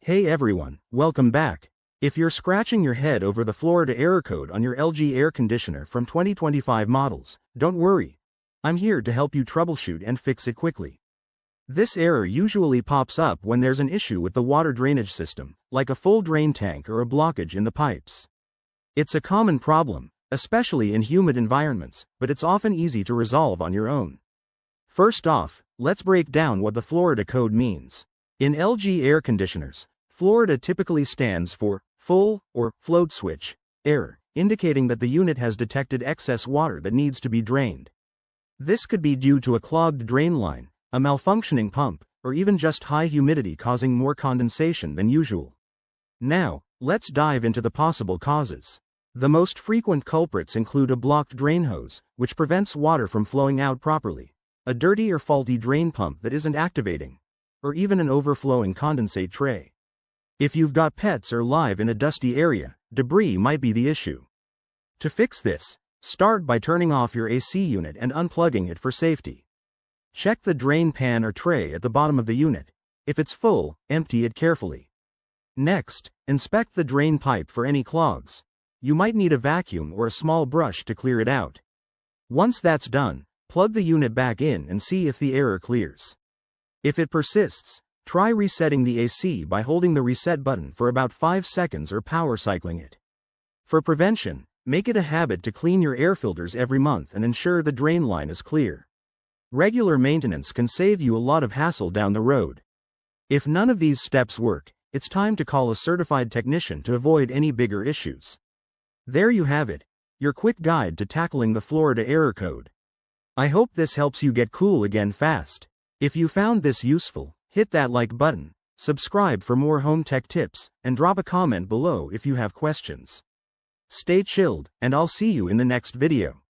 Hey everyone, welcome back. If you're scratching your head over the Florida error code on your LG air conditioner from 2025 models, don't worry. I'm here to help you troubleshoot and fix it quickly. This error usually pops up when there's an issue with the water drainage system, like a full drain tank or a blockage in the pipes. It's a common problem, especially in humid environments, but it's often easy to resolve on your own. First off, let's break down what the Florida code means. In LG air conditioners, Florida typically stands for full or float switch error, indicating that the unit has detected excess water that needs to be drained. This could be due to a clogged drain line, a malfunctioning pump, or even just high humidity causing more condensation than usual. Now, let's dive into the possible causes. The most frequent culprits include a blocked drain hose, which prevents water from flowing out properly, a dirty or faulty drain pump that isn't activating, or even an overflowing condensate tray. If you've got pets or live in a dusty area, debris might be the issue. To fix this, start by turning off your AC unit and unplugging it for safety. Check the drain pan or tray at the bottom of the unit. If it's full, empty it carefully. Next, inspect the drain pipe for any clogs. You might need a vacuum or a small brush to clear it out. Once that's done, plug the unit back in and see if the error clears. If it persists, try resetting the AC by holding the reset button for about 5 seconds or power cycling it. For prevention, make it a habit to clean your air filters every month and ensure the drain line is clear. Regular maintenance can save you a lot of hassle down the road. If none of these steps work, it's time to call a certified technician to avoid any bigger issues. There you have it, your quick guide to tackling the Florida error code. I hope this helps you get cool again fast. If you found this useful, hit that like button, subscribe for more home tech tips, and drop a comment below if you have questions. Stay chilled, and I'll see you in the next video.